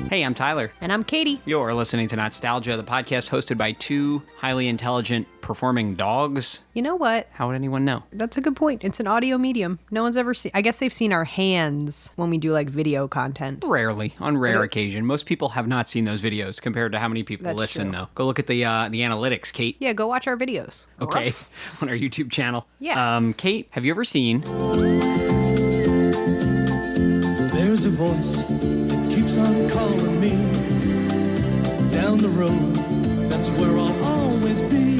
Hey, I'm Tyler. And I'm Katie. You're listening to Not-Stalgia, the podcast hosted by two highly intelligent performing dogs. You know what? How would anyone know? That's a good point. It's an audio medium. No one's ever seen... I guess they've seen our hands when we do, like, video content. Rarely. On rare occasion. Most people have not seen those videos compared to how many people That's listen, true. though. Go look at the analytics, Kate. Yeah, go watch our videos. Okay. Ruff. On our YouTube channel. Yeah. Kate, have you ever seen... There's a voice that keeps on calling me down the road, that's where I'll always be.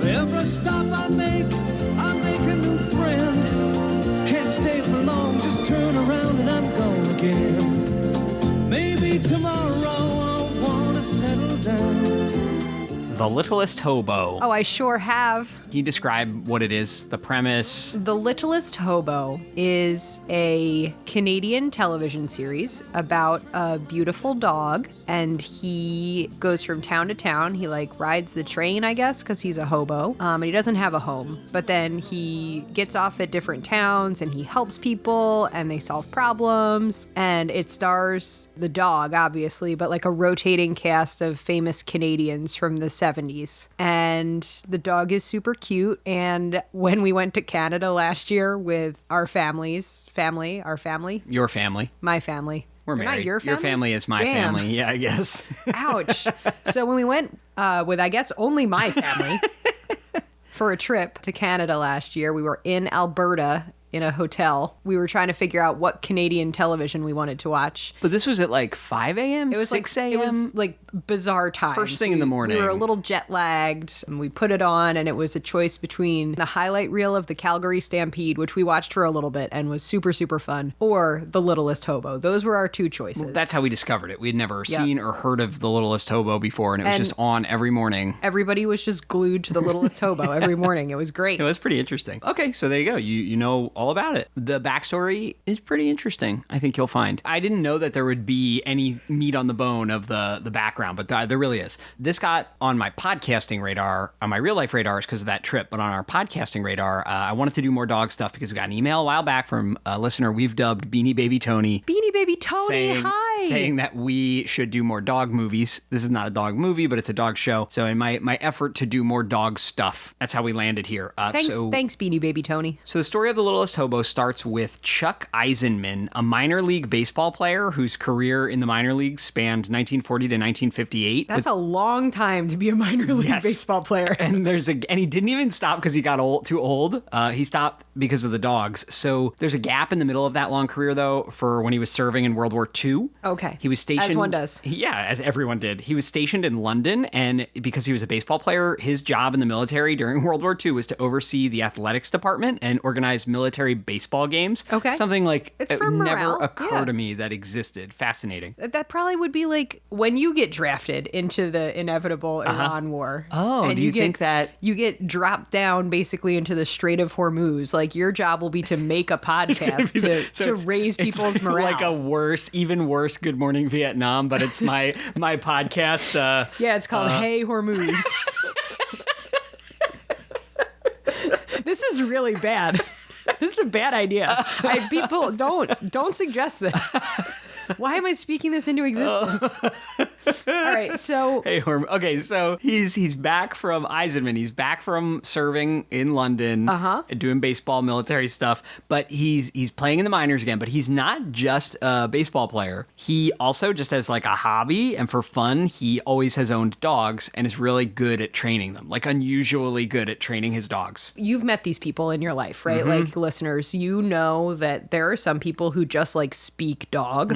Every stop I make a new friend. Can't stay for long, just turn around and I'm gone again. Maybe tomorrow I'll wanna settle down. The Littlest Hobo. Oh, I sure have. Can you describe what it is, the premise? The Littlest Hobo is a Canadian television series about a beautiful dog, and he goes from town to town. He, like, rides the train, I guess, because he's a hobo, and he doesn't have a home. But then he gets off at different towns, and he helps people, and they solve problems, and it stars the dog, obviously, but, like, a rotating cast of famous Canadians from the 70s. And the dog is super cute. And when we went to Canada last year with our family, Your family. my family. We're They're married. Not your family? Your family is my Damn. family. Yeah, I guess. Ouch. So when we went with, I guess, only my family for a trip to Canada last year, we were in Alberta in a hotel. We were trying to figure out what Canadian television we wanted to watch. But this was at like 5 a.m., It was 6 like a.m.? it was like bizarre times. First thing in the morning. We were a little jet lagged, and we put it on, and it was a choice between the highlight reel of the Calgary Stampede, which we watched for a little bit and was super, super fun, or The Littlest Hobo. Those were our two choices. That's how we discovered it. We had never seen or heard of The Littlest Hobo before, and it was just on every morning. Everybody was just glued to The Littlest Hobo every morning. It was great. It was pretty interesting. Okay, so there you go. You know all about it. The backstory is pretty interesting, I think you'll find. I didn't know that there would be any meat on the bone of the background, but there really is. This got on my podcasting radar, on my real life radars because of that trip, but on our podcasting radar, I wanted to do more dog stuff because we got an email a while back from a listener we've dubbed Beanie Baby Tony. Beanie Baby Tony, hi! Saying that we should do more dog movies. This is not a dog movie, but it's a dog show. So in my effort to do more dog stuff, that's how we landed here. Thanks, Beanie Baby Tony. So the story of The Littlest Hobo starts with Chuck Eisenman, a minor league baseball player whose career in the minor leagues spanned 1940 to 1958. That's a long time to be a minor league baseball player. And he didn't even stop because he got too old. He stopped because of the dogs. So there's a gap in the middle of that long career, though, for when he was serving in World War II. Okay. He was stationed... As one does. As everyone did. He was stationed in London, and because he was a baseball player, his job in the military during World War II was to oversee the athletics department and organize military baseball games. Okay. Something like It's it for never morale. occurred to me that existed. Fascinating. That probably would be like when you get drafted into the inevitable Iran war. Oh, and do you think that... You get dropped down basically into the Strait of Hormuz. Like, your job will be to make a podcast to raise people's morale. Like even worse Good Morning Vietnam, but it's my podcast. Yeah, it's called Hey Hormuz. This is really bad. This is a bad idea. People, don't suggest this. Why am I speaking this into existence? All right, so... Okay, so he's back from Eisenman. He's back from serving in London, doing baseball, military stuff, but he's playing in the minors again, but he's not just a baseball player. He also, just as like a hobby and for fun, he always has owned dogs and is really good at training them, like unusually good at training his dogs. You've met these people in your life, right? Like, listeners, you know that there are some people who just like speak dog,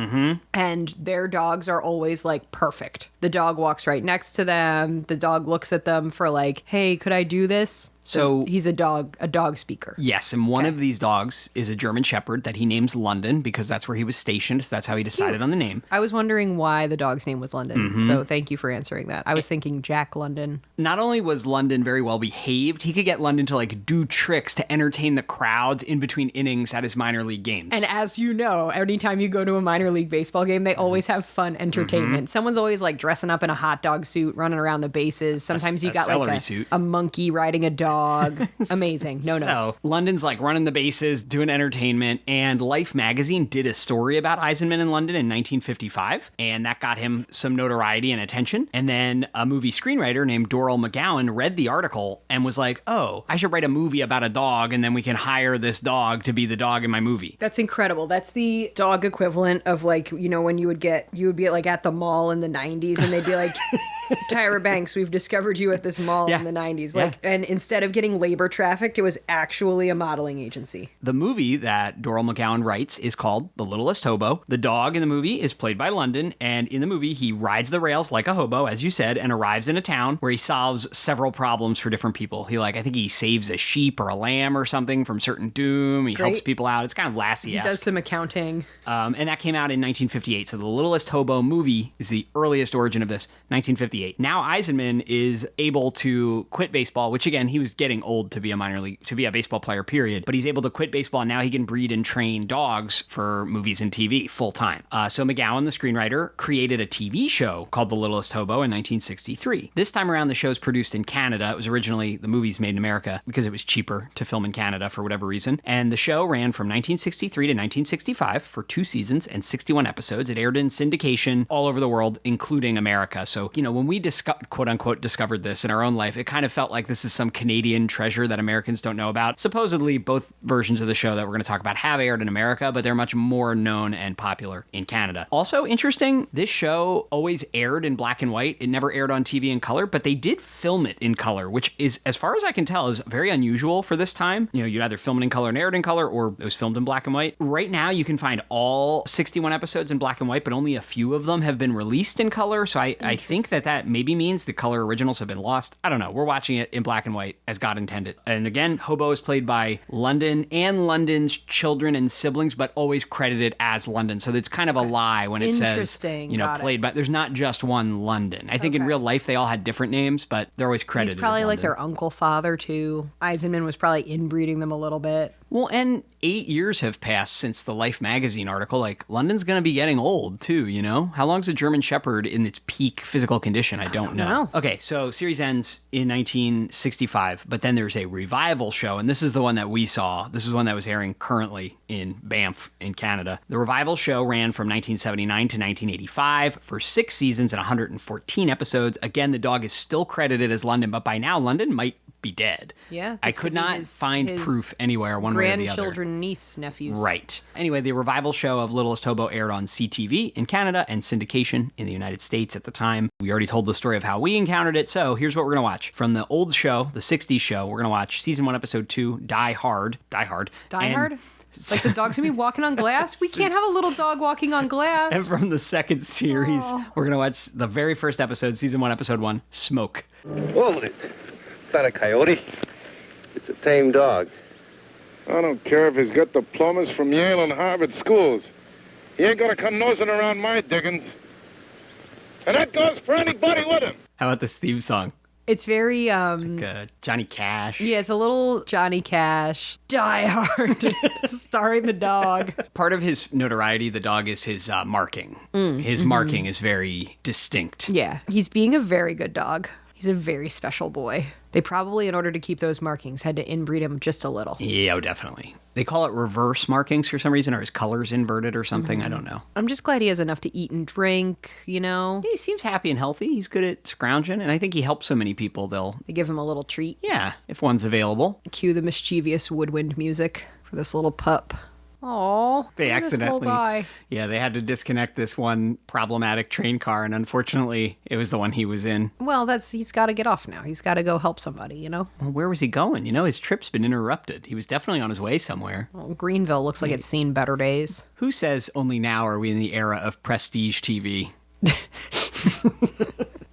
and their dogs are always like perfect. The dog walks right next to them. The dog looks at them for like, hey, could I do this? So he's a dog speaker. Yes, and one of these dogs is a German Shepherd that he names London because that's where he was stationed. So that's how he decided on the name. I was wondering why the dog's name was London. So thank you for answering that. I was thinking Jack London. Not only was London very well behaved, he could get London to like do tricks to entertain the crowds in between innings at his minor league games. And as you know, anytime you go to a minor league baseball game, they always have fun entertainment. Someone's always like dressing up in a hot dog suit, running around the bases. Sometimes you got like a monkey riding a dog. dog. Amazing. No notes. So London's like running the bases, doing entertainment, and Life magazine did a story about Eisenman in London in 1955, and that got him some notoriety and attention. And then a movie screenwriter named Doral McGowan read the article and was like, oh, I should write a movie about a dog, and then we can hire this dog to be the dog in my movie. That's incredible. That's the dog equivalent of like, you know, when you would be like at the mall in the 90s and they'd be like, Tyra Banks, we've discovered you at this mall in the 90s. Like, and instead of getting labor trafficked, it was actually a modeling agency. The movie that Doral McGowan writes is called The Littlest Hobo. The dog in the movie is played by London, and in the movie, he rides the rails like a hobo, as you said, and arrives in a town where he solves several problems for different people. I think he saves a sheep or a lamb or something from certain doom. He helps people out. It's kind of Lassie-esque. He does some accounting. And that came out in 1958. So The Littlest Hobo movie is the earliest origin of this, 1958. Now Eisenman is able to quit baseball, which again, he was getting old to be a baseball player, period. But he's able to quit baseball, and now he can breed and train dogs for movies and TV full time. So McGowan, the screenwriter, created a TV show called The Littlest Hobo in 1963. This time around, the show's produced in Canada. It was originally the movies made in America because it was cheaper to film in Canada for whatever reason. And the show ran from 1963 to 1965 for 2 seasons and 61 episodes. It aired in syndication all over the world, including America. So, when we quote unquote discovered this in our own life, it kind of felt like this is some Canadian treasure that Americans don't know about. Supposedly, both versions of the show that we're going to talk about have aired in America, but they're much more known and popular in Canada. Also interesting, this show always aired in black and white. It never aired on TV in color, but they did film it in color, which is, as far as I can tell, is very unusual for this time. You'd either film it in color and air it in color, or it was filmed in black and white. Right now, you can find all 61 episodes in black and white, but only a few of them have been released in color. So I think that maybe means the color originals have been lost. I don't know. We're watching it in black and white as God intended. And again, Hobo is played by London and London's children and siblings, but always credited as London. So it's kind of a lie when it says, played by, there's not just one London. I think in real life, they all had different names, but they're always credited. He's probably as like London. their uncle father too. Eisenman was probably inbreeding them a little bit. Well, and 8 years have passed since the Life magazine article. Like, London's going to be getting old, too, How long's a German Shepherd in its peak physical condition? I don't know. Okay, so series ends in 1965, but then there's a revival show, and this is the one that we saw. This is one that was airing currently in Banff in Canada. The revival show ran from 1979 to 1985 for 6 seasons and 114 episodes. Again, the dog is still credited as London, but by now, London might be dead. Yeah. I could not find proof anywhere one way or the other. Grandchildren, niece, nephews. Right. Anyway, the revival show of Littlest Hobo aired on CTV in Canada and syndication in the United States at the time. We already told the story of how we encountered it, so here's what we're going to watch. From the old show, the 60s show, we're going to watch season 1, episode 2, Die Hard. Die Hard? Like the dog's gonna be walking on glass? We can't have a little dog walking on glass. And from the second series, we're going to watch the very first episode, season 1, episode 1, Smoke. Well, it's not a coyote. It's a tame dog. I don't care if he's got diplomas from Yale and Harvard schools. He ain't gonna come nosing around my diggings. And that goes for anybody with him. How about this theme song? It's very, Like Johnny Cash. Yeah, it's a little Johnny Cash. Die Hard, starring the dog. Part of his notoriety, the dog, is his marking. His marking is very distinct. Yeah, he's being a very good dog. He's a very special boy. They probably, in order to keep those markings, had to inbreed him just a little. Yeah, oh, definitely. They call it reverse markings for some reason, or his color's inverted or something. I don't know. I'm just glad he has enough to eat and drink, He seems happy and healthy. He's good at scrounging, and I think he helps so many people, They give him a little treat. Yeah, if one's available. Cue the mischievous woodwind music for this little pup. Oh, They this little accidentally, guy. Yeah, they had to disconnect this one problematic train car, and unfortunately, it was the one he was in. Well, he's got to get off now. He's got to go help somebody, Well, where was he going? His trip's been interrupted. He was definitely on his way somewhere. Well, Greenville looks like it's seen better days. Who says only now are we in the era of prestige TV?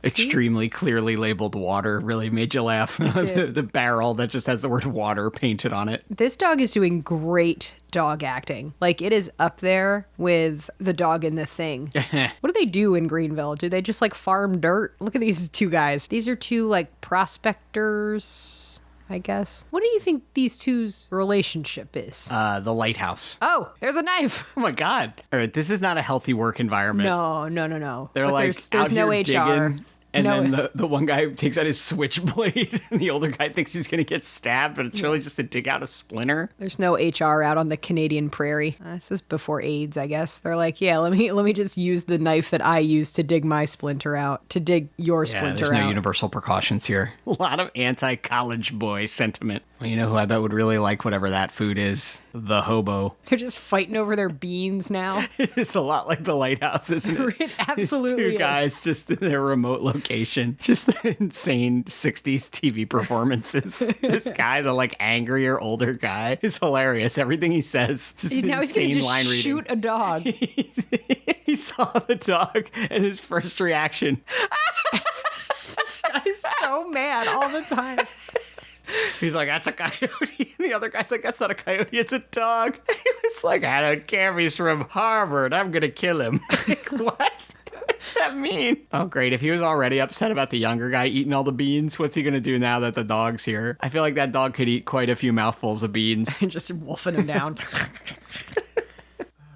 Extremely clearly labeled water really made you laugh. The barrel that just has the word water painted on it. This dog is doing great dog acting. Like, it is up there with the dog in The Thing. What do they do in Greenville? Do they just farm dirt? Look at these two guys. These are two prospectors, I guess. What do you think these two's relationship is? The lighthouse. Oh, there's a knife. Oh my God. All right, this is not a healthy work environment. No. They're But like there's out no here HR. digging, And No. then the one guy takes out his switchblade, and the older guy thinks he's going to get stabbed, but it's really just to dig out a splinter. There's no HR out on the Canadian prairie. This is before AIDS, I guess. They're like, yeah, let me just use the knife that I use to dig my splinter out, to dig your Yeah, splinter there's out. no universal precautions here. A lot of anti-college boy sentiment. Well, you know who I bet would really like whatever that food is? The Hobo. They're just fighting over their beans now. It is a lot like the lighthouse, isn't it? It absolutely These two is. guys just in their remote location. Just insane 60s TV performances. This guy, the like angrier older guy, is hilarious. Everything he says, just Now he's gonna insane just line reading. shoot a dog. He saw the dog and his first reaction. He's so mad all the time. He's like, that's a coyote. And the other guy's like, that's not a coyote, it's a dog. He was like, I don't care if he's from Harvard. I'm going to kill him. Like, what? What does that mean? Oh, great. If he was already upset about the younger guy eating all the beans, what's he going to do now that the dog's here? I feel like that dog could eat quite a few mouthfuls of beans. Just wolfing him down.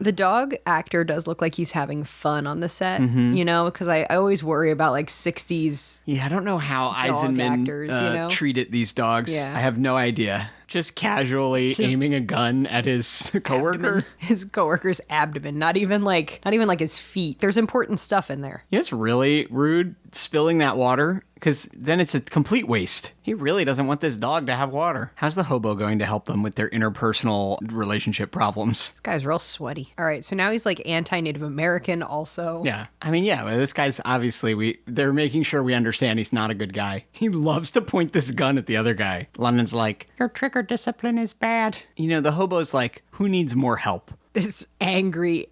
The dog actor does look like he's having fun on the set, you know, because I always worry about like 60s. Yeah, I don't know how Dog Eisenman actors, you know? treated these dogs. Yeah. I have no idea. Just casually aiming a gun at his coworker. His coworker's abdomen, not even like his feet. There's important stuff in there. You know, it's really rude spilling that water because then it's a complete waste. He really doesn't want this dog to have water. How's the hobo going to help them with their interpersonal relationship problems? This guy's real sweaty. All right, so now he's like anti-Native American also. Yeah. I mean, yeah, well, this guy's obviously, they're making sure we understand he's not a good guy. He loves to point this gun at the other guy. London's like, your trigger discipline is bad. You know, the hobo's like, who needs more help? This angry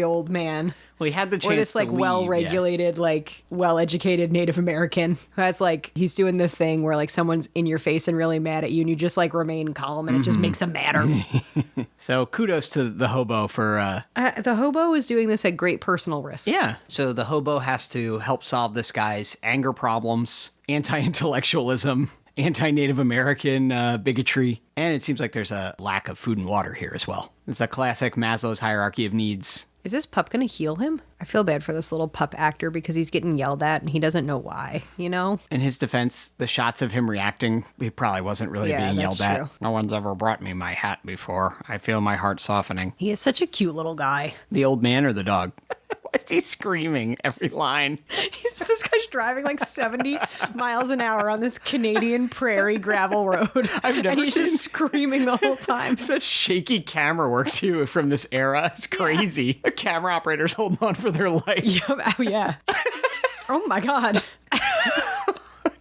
old man. Well, he had the chance Or this to like leave, well-regulated, like well-educated Native American who has like, he's doing the thing where like someone's in your face and really mad at you and you just like remain calm and it just makes them madder. Yeah. So kudos to the hobo for... The hobo is doing this at great personal risk. Yeah. So the hobo has to help solve this guy's anger problems, anti-intellectualism, anti-Native American bigotry, and it seems like there's a lack of food and water here as well. It's a classic Maslow's hierarchy of needs. Is this pup going to heal him? I feel bad for this little pup actor because he's getting yelled at and he doesn't know why, you know? In his defense, the shots of him reacting, he probably wasn't really being yelled that's at. true. No one's ever brought me my hat before. I feel my heart softening. He is such a cute little guy. The old man or the dog? Why is he screaming every line? This guy's driving like 70 miles an hour on this Canadian prairie gravel road. I've never and he's seen- just screaming the whole time. Such shaky camera work, too, from this era. It's crazy. The camera operator's holding on for their life. Oh, yeah. Oh my God.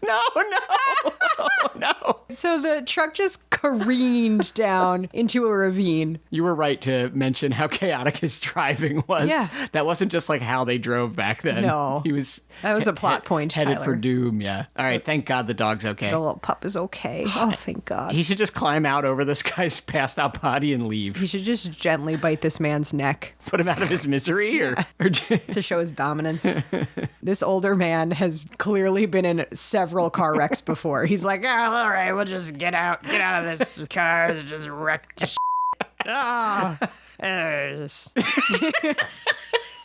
No. So the truck just careened down into a ravine. You were right to mention how chaotic his driving was. Yeah. That wasn't just like how they drove back then. No. He was... That was a plot point, Headed Tyler. for doom, yeah. All right, thank God the dog's okay. The little pup is okay. Oh, thank God. He should just climb out over this guy's passed out body and He leave. should just gently bite this man's neck Put him out of his misery or to show his dominance. This older man has clearly been in several car wrecks before. He's like, oh, all right, we'll just get out of this car and just wreck to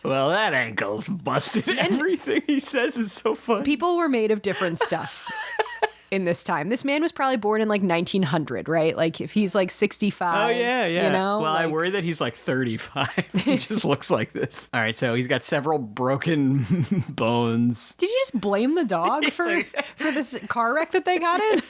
Well, that ankle's busted. Everything he says is so funny. People were made of different stuff in this time. This man was probably born in like 1900, right? Like if he's like 65. Oh, yeah. You know? Well, I like, worry that he's like 35. He just looks like this. All right, so he's got several broken bones. Did you just blame the dog for this car wreck that they got in?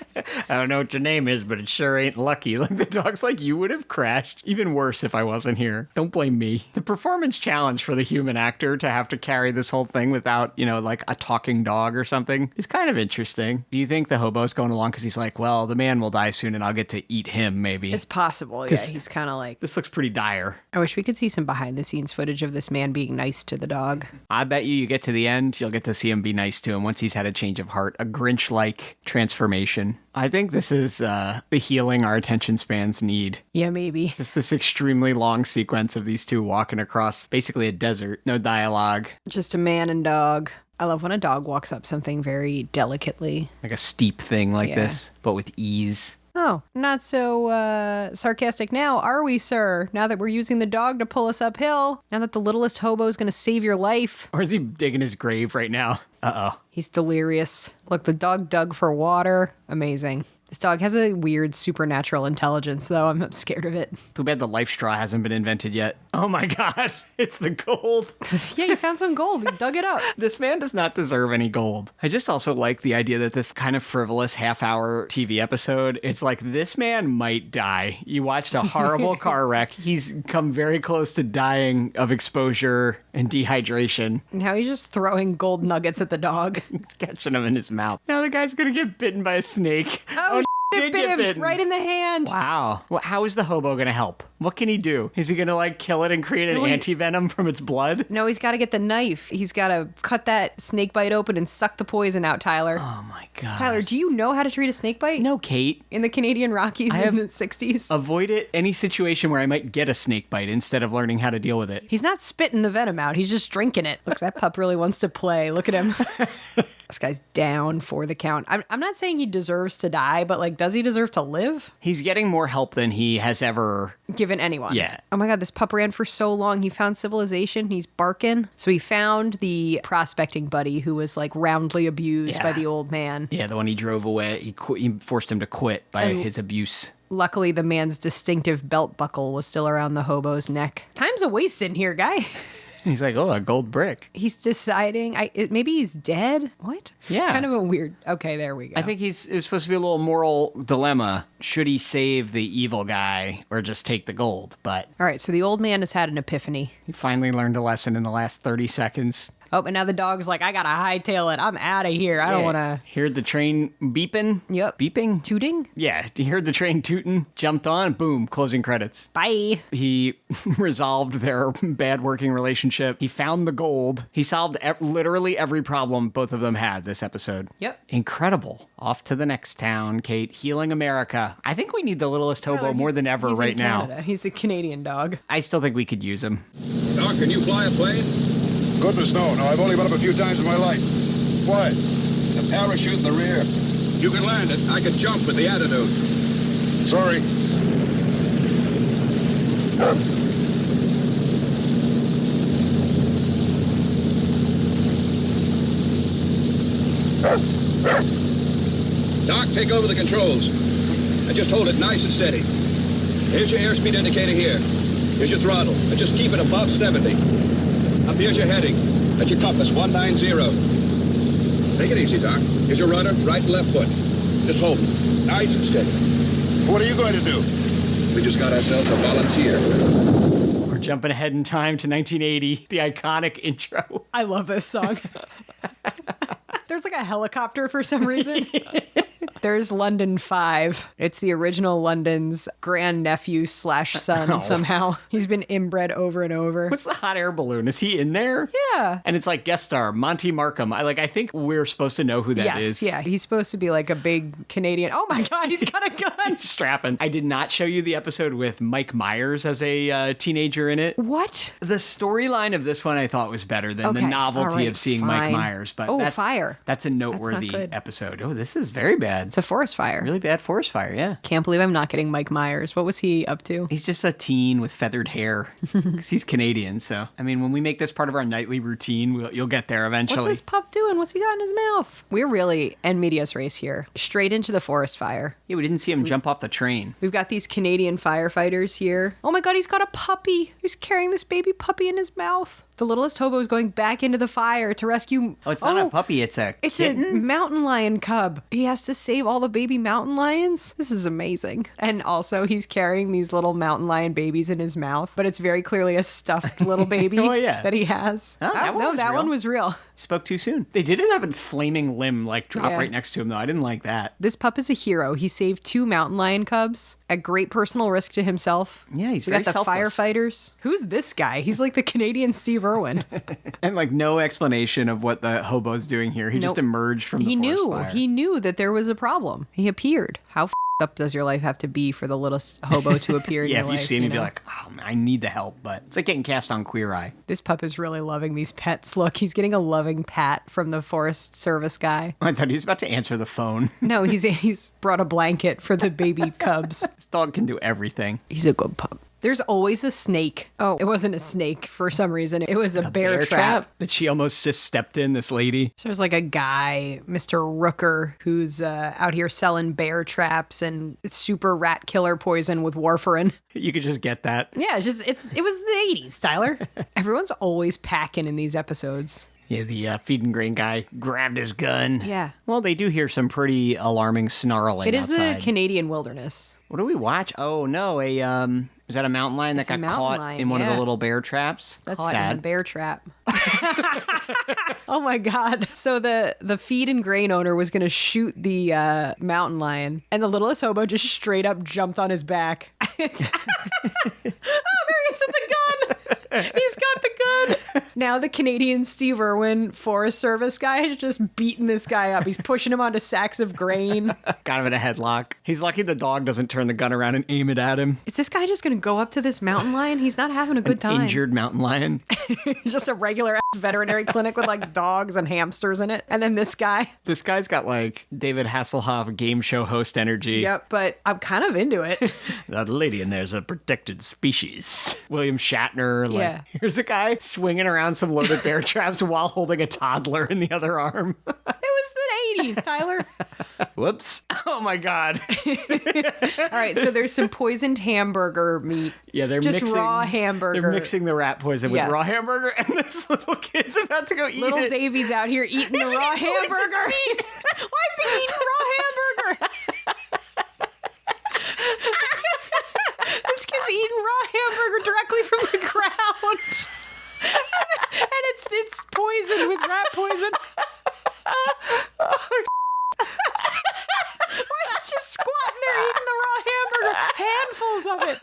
I don't know what your name is, but it sure ain't lucky. Like the dog's like, you would have crashed. Even worse if I wasn't here. Don't blame me. The performance challenge for the human actor to have to carry this whole thing without, you know, like a talking dog or something is kind of interesting. Do you think the hobo's going along because he's like, well, the man will die soon and I'll get to eat him maybe? It's possible. Yeah, he's kind of like... This looks pretty dire. I wish we could see some behind the scenes footage of this man being nice to the dog. I bet you get to the end, you'll get to see him be nice to him once he's had a change of heart, a Grinch-like transformation. I think this is the healing our attention spans need. Yeah, maybe. Just this extremely long sequence of these two walking across basically a desert, no dialogue, Just a man and dog. I love when a dog walks up something very delicately. like a steep thing like Yeah. this, but with ease. Oh, not so sarcastic now, are we, sir? Now that we're using the dog to pull us uphill, now that the littlest hobo is going to save your life. Or is he digging his grave right now? Uh-oh. He's delirious. Look, the dog dug for water. Amazing. This dog has a weird supernatural intelligence, though. I'm scared of it. Too bad the life straw hasn't been invented yet. Oh my god, it's the gold. Yeah, you found some gold. You dug it up. This man does not deserve any gold. I just also like the idea that this kind of frivolous half-hour TV episode, it's like this man might die. You watched a horrible car wreck. He's come very close to dying of exposure and dehydration. Now he's just throwing gold nuggets at the dog. He's catching them in his mouth. Now the guy's gonna get bitten by a snake. Oh, did it bit get him bitten. right in the hand. Wow. Well, how is the hobo going to help? What can he do? Is he going to like kill it and create an anti-venom from its blood? No, he's got to get the knife. He's got to cut that snake bite open and suck the poison out, Tyler. Oh my god. Tyler, do you know how to treat a snake bite? No, Kate. In the Canadian Rockies in the 60s? Avoid it any situation where I might get a snake bite instead of learning how to deal with it. He's not spitting the venom out. He's just drinking it. Look, that pup really wants to play. Look at him. This guy's down for the count. I'm not saying he deserves to die, but like, does he deserve to live? He's getting more help than he has ever given anyone. Yeah. Oh my god, this pup ran for so long. He found civilization. He's barking. So he found the prospecting buddy who was like roundly abused by the old man. Yeah, the one he drove away. He forced him to quit by his abuse. Luckily, the man's distinctive belt buckle was still around the hobo's neck. Time's a waste in here, guy. He's like, oh, a gold brick. He's deciding, maybe he's dead? What? Yeah. Kind of a weird, okay, there we go. I think it's supposed to be a little moral dilemma. Should he save the evil guy or just take the gold? But all right, so the old man has had an epiphany. he finally learned a lesson in the last 30 seconds. Oh, and now the dog's like, I gotta hightail it. I'm out of here. I don't want to. Heard the train beeping? Yep. Beeping? Tooting? Yeah, he heard the train tooting, jumped on, boom, closing credits. Bye. He resolved their bad working relationship. He found the gold. He solved literally every problem both of them had this episode. Yep. Incredible. Off to the next town, Kate. Healing America. I think we need the Littlest Hobo more than ever he's right in now. Canada. He's a Canadian dog. I still think we could use him. Doc, can you fly a plane? Goodness, no. I've only been up a few times in my life. Why? The parachute in the rear. You can land it. I can jump with the attitude. Sorry. Doc, take over the controls. And just hold it nice and steady. Here's your airspeed indicator here. Here's your throttle. And just keep it above 70. Up here's your heading. That's your compass, 190. Take it easy, Doc. Here's your rudder, right and left foot. Just hold it. Nice and steady. What are you going to do? We just got ourselves a volunteer. We're jumping ahead in time to 1980, the iconic intro. I love this song. There's like a helicopter for some reason. There's London 5. It's the original London's grandnephew / son Oh. somehow. He's been inbred over and over. What's the hot air balloon? Is he in there? Yeah. And it's like guest star Monty Markham. I think we're supposed to know who that is. Yes, yeah. He's supposed to be like a big Canadian. Oh my God, he's got a gun. Strapping. I did not show you the episode with Mike Myers as a teenager in it. What? The storyline of this one I thought was better than the Okay, novelty all right, of seeing fine. Mike Myers. But Oh, that's, fire. That's a noteworthy good. episode. Oh, this is very bad. It's a forest fire. Really bad forest fire, yeah. Can't believe I'm not getting Mike Myers. What was he up to? He's just a teen with feathered hair. 'Cause he's Canadian, so. I mean, when we make this part of our nightly routine, you'll get there eventually. What's this pup doing? What's he got in his mouth? We're really en medias res here. Straight into the forest fire. Yeah, we didn't see him jump off the train. We've got these Canadian firefighters here. Oh my God, he's got a puppy. He's carrying this baby puppy in his mouth. The littlest hobo is going back into the fire to rescue. Oh, it's not a puppy, it's a It's kitten? a mountain lion cub. He has to save all the baby mountain lions. This is amazing. And also, he's carrying these little mountain lion babies in his mouth, but it's very clearly a stuffed little baby Oh, yeah. that he has. Oh, that one no, was that real. one was real. Spoke too soon. They did have a flaming limb drop Yeah. right next to him, though. I didn't like that. This pup is a hero. He saved 2 mountain lion cubs at great personal risk to himself. Yeah, he's we very got the selfless. firefighters. Who's this guy? He's like the Canadian Steve Irwin. And no explanation of what the hobo's doing here. He just Nope. emerged from the He forest knew. fire. He knew that there was a problem. He appeared. How up does your life have to be for the littlest hobo to appear in Yeah, your if you life? see him, you'd be know? like, oh, man, I need the help. But it's like getting cast on Queer Eye. This pup is really loving these pets. Look, he's getting a loving pat from the Forest Service guy. I thought he was about to answer the phone. No, he's brought a blanket for the baby cubs. This dog can do everything. He's a good pup. There's always a snake. Oh, it wasn't a snake for some reason. It was a bear trap. that she almost just stepped in, this lady. So there's like a guy, Mr. Rooker, who's out here selling bear traps and super rat killer poison with warfarin. You could just get that. Yeah, it was the 80s, Tyler. Everyone's always packing in these episodes. Yeah, the feed and grain guy grabbed his gun. Yeah. Well, they do hear some pretty alarming snarling It is outside. the Canadian wilderness. What do we watch? Oh, no, is that a mountain lion that It's a got mountain caught lion, in one of yeah. the little bear traps? That's Caught. in a bear trap. Oh my God. So the feed and grain owner was going to shoot the mountain lion, and the littlest hobo just straight up jumped on his back. Oh, there he is with the gun. He's got the gun. Now the Canadian Steve Irwin Forest Service guy has just beaten this guy up. He's pushing him onto sacks of grain. Got him in a headlock. He's lucky the dog doesn't turn the gun around and aim it at him. Is this guy just going to go up to this mountain lion? He's not having a good time. Injured mountain lion. He's just a regular ass veterinary clinic with like dogs and hamsters in it. And then this guy. This guy's got like David Hasselhoff game show host energy. Yep, but I'm kind of into it. That lady in there's a protected species. William Shatner. Like, Yeah. Here's a guy swinging around some loaded bear traps while holding a toddler in the other arm. It was the 80s, Tyler. Whoops. Oh my God. All right, so there's some poisoned hamburger meat. Yeah, they're just mixing raw hamburger. They're mixing the rat poison with Yes. raw hamburger, and this little kid's about to go eat Little it. Davey's out here eating the He's raw eating poisoned hamburger. meat. Why is he eating raw hamburger? This kid's eating raw hamburger directly from the ground. And it's poisoned with rat poison. Why is just squatting there eating the raw hamburger? Handfuls of it.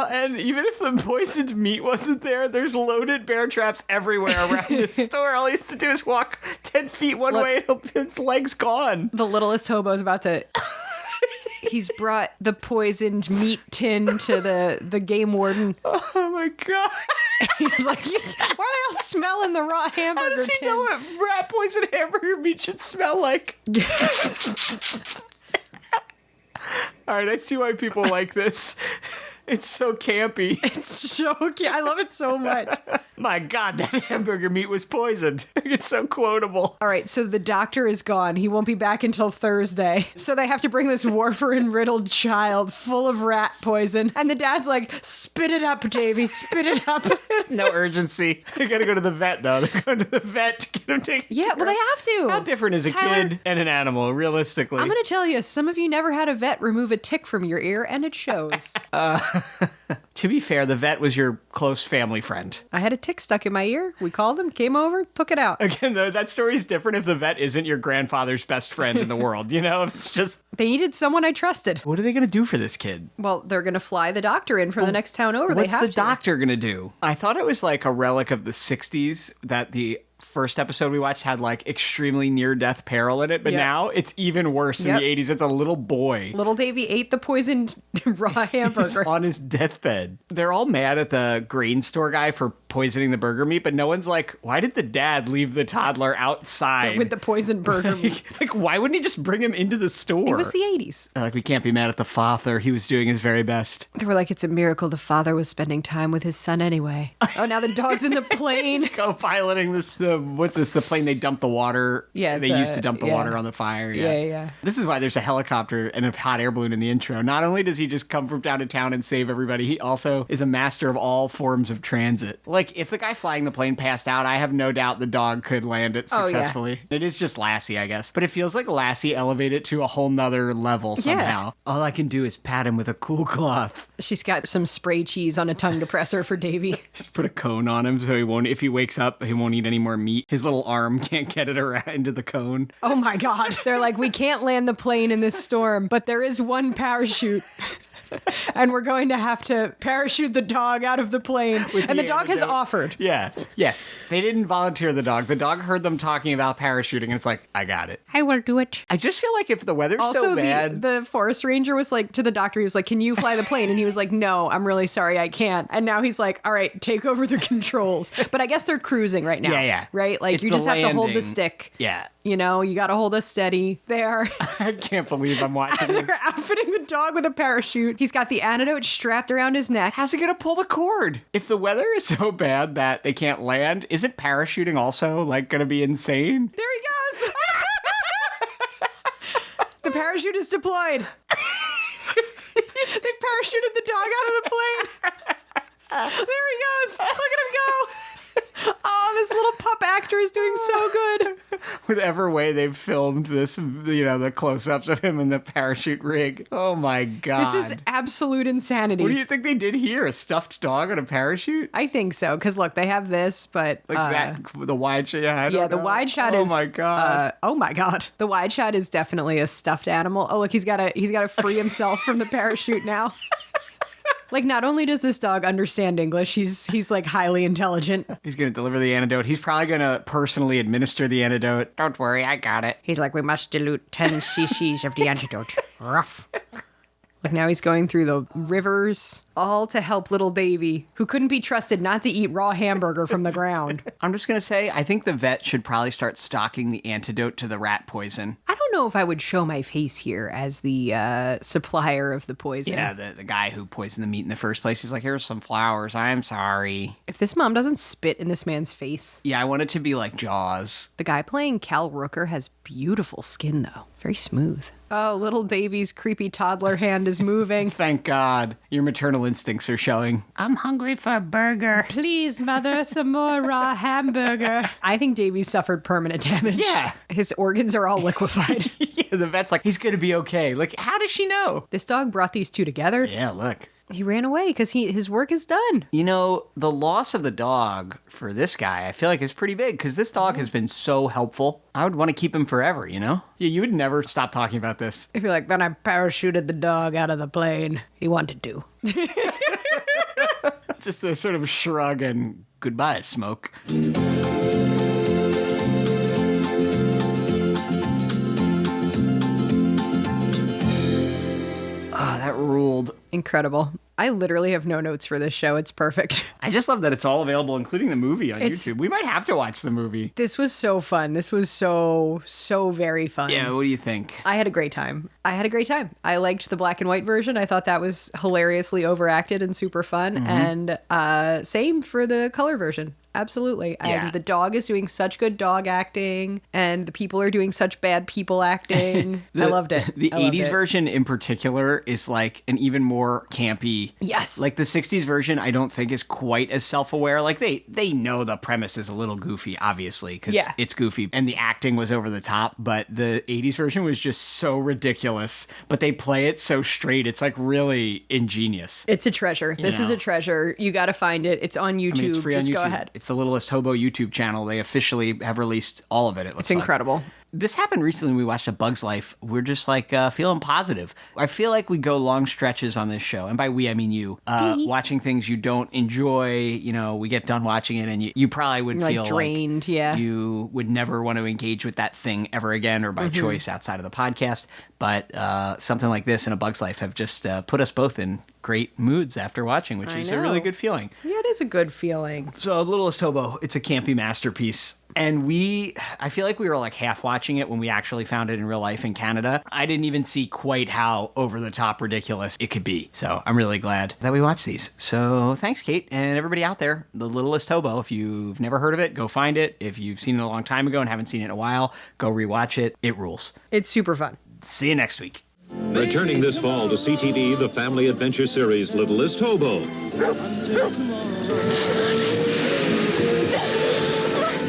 And even if the poisoned meat wasn't there, there's loaded bear traps everywhere around this store. All he has to do is walk 10 feet one Look. way, and his leg's gone. The littlest hobo's about to... He's brought the poisoned meat tin to the game warden. Oh my God. He's like, why are they all smelling the raw hamburger How does he tin? know what rat poison hamburger meat should smell like? All right, I see why people like this. It's so campy. It's so cute. I love it so much. My God, that hamburger meat was poisoned. It's so quotable. All right, so the doctor is gone. He won't be back until Thursday. So they have to bring this warfarin-riddled child full of rat poison. And the dad's like, spit it up, Davey, spit it up. No urgency. They gotta go to the vet, though. They're going to the vet to get him taken Yeah, care well, they of. have to. How different is a Tyler, kid and an animal, realistically? I'm going to tell you, some of you never had a vet remove a tick from your ear, and it shows. To be fair, the vet was your close family friend. I had a tick stuck in my ear. We called him, came over, took it out. Again, though, that story's different if the vet isn't your grandfather's best friend in the world. You know, it's just, They needed someone I trusted. what are they going to do for this kid? Well, they're going to fly the doctor in from the next town over. What's they have the to. doctor going to do? I thought it was like a relic of the 60s that the first episode we watched had like extremely near-death peril in it, but Yep. now it's even worse in Yep. the 80s. It's a little boy. Little Davy ate the poisoned raw He's hamburger. on his deathbed. They're all mad at the grain store guy for poisoning the burger meat, but no one's like, why did the dad leave the toddler outside? With the poisoned burger meat. like, why wouldn't he just bring him into the store? It was the 80s. They're like, we can't be mad at the father. He was doing his very best. They were like, it's a miracle the father was spending time with his son anyway. Oh, now the dog's in the plane. Co-piloting this, the plane they dumped the water. Yeah, they it's used to dump the yeah. water on the fire. Yeah. This is why there's a helicopter and a hot air balloon in the intro. Not only does he just come from town to town and save everybody, he also is a master of all forms of transit. Like, if the guy flying the plane passed out, I have no doubt the dog could land it Oh, yeah. successfully. It is just Lassie, I guess. But it feels like Lassie elevated it to a whole nother level somehow. All I can do is pat him with a cool cloth. She's got some spray cheese on a tongue depressor for Davy. Just put a cone on him so he won't, if he wakes up, he won't eat any more meat. His little arm can't get it around into the cone. Oh my God. They're like, we can't land the plane in this storm, but there is one parachute. and we're going to have to parachute the dog out of the plane. And the dog has offered. Yeah. Yes. They didn't volunteer the dog. The dog heard them talking about parachuting, and it's like, I got it. I will do it. I just feel like if the weather's Also, so bad... the forest ranger was like, to the doctor, he was like, can you fly the plane? And he was like, no, I'm really sorry, I can't. And now he's like, all right, take over the controls. But I guess they're cruising right now. Yeah. Right? Like, It's you the just have to hold the landing. stick. Yeah. You know, you got to hold us steady. They are. I can't believe I'm watching this. They're outfitting the dog with a parachute. He's got the antidote strapped around his neck. How's he going to pull the cord? If the weather is so bad that they can't land, isn't parachuting also, like, going to be insane? There he goes. The parachute is deployed. They parachuted the dog out of the plane. There he goes. Look at him go. Oh, this little pup actor is doing so good. Whatever way they've filmed this, the close-ups of him in the parachute rig. Oh, my God. This is absolute insanity. What do you think they did here? A stuffed dog on a parachute? I think so, because look, they have this, but Like that, the wide shot? Yeah, I don't the know. wide shot Oh is. my God. Oh my God. The wide shot is definitely a stuffed animal. Oh look, he's got to free himself from the parachute now. Like, not only does this dog understand English, he's like highly intelligent. He's going to deliver the antidote. He's probably going to personally administer the antidote. Don't worry, I got it. He's like, we must dilute 10 cc's of the antidote. Rough. Like, now he's going through the rivers, all to help little Davy, who couldn't be trusted not to eat raw hamburger from the ground. I'm just going to say, I think the vet should probably start stocking the antidote to the rat poison. I don't know if I would show my face here as the supplier of the poison. Yeah, the guy who poisoned the meat in the first place. He's like, here's some flowers. I'm sorry. If this mom doesn't spit in this man's face. Yeah, I want it to be like Jaws. The guy playing Cal Rooker has beautiful skin, though. Very smooth. Oh, little Davy's creepy toddler hand is moving. Thank God. Your maternal instincts are showing. I'm hungry for a burger. Please, mother, some more raw hamburger. I think Davy suffered permanent damage. Yeah. His organs are all liquefied. Yeah, the vet's like, he's going to be okay. Like, how does she know? This dog brought these two together. Yeah, look. He ran away because his work is done. You know, the loss of the dog for this guy, I feel like is pretty big because this dog has been so helpful. I would want to keep him forever, you know? Yeah, you would never stop talking about this. If you're like, then I parachuted the dog out of the plane. He wanted to. Just the sort of shrug and goodbye, Smoke. Oh, that ruled. Incredible. I literally have no notes for this show. It's perfect. I just love that it's all available, including the movie on It's- YouTube. We might have to watch the movie. This was so fun. This was so very fun. Yeah, what do you think? I had a great time. I liked the black and white version. I thought that was hilariously overacted and super fun. And same for the color version. Absolutely. Yeah. And the dog is doing such good dog acting, and the people are doing such bad people acting. I loved it. The I loved 80s it. version in particular is like an even more campy. Yes. Like the 60s version, I don't think is quite as self-aware. Like they know the premise is a little goofy, obviously, because Yeah. it's goofy and the acting was over the top. But the 80s version was just so ridiculous. But they play it so straight. It's like really ingenious. It's a treasure. This is know. a treasure. You got to find it. It's on YouTube. I mean, it's free Just on YouTube. go ahead. It's the Littlest Hobo YouTube channel. They officially have released all of it. It looks It's incredible. This happened recently. We watched A Bug's Life. We're just like feeling positive. I feel like we go long stretches on this show. And by we, I mean you. Watching things you don't enjoy. You know, we get done watching it and you probably would Like feel drained, like yeah. you would never want to engage with that thing ever again or by choice outside of the podcast. But something like this and A Bug's Life have just put us both in great moods after watching, which is a really know. good feeling. Yeah, it is a good feeling. So Littlest Hobo, it's a campy masterpiece. And I feel like we were like half watching it when we actually found it in real life in Canada. I didn't even see quite how over the top ridiculous it could be. So I'm really glad that we watched these. So thanks, Kate, and everybody out there. The Littlest Hobo, if you've never heard of it, go find it. If you've seen it a long time ago and haven't seen it in a while, go rewatch it. It rules. It's super fun. See you next week. Returning this fall to CTV, the family adventure series Littlest Hobo. Until tomorrow.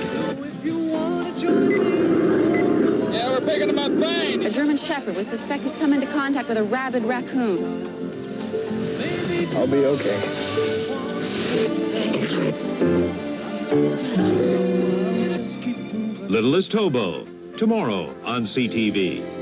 So if you want to join me, Yeah, we're picking him up fine. A German shepherd. We suspect he's come into contact with a rabid raccoon. I'll be okay. just keep moving. Littlest Hobo, tomorrow on CTV.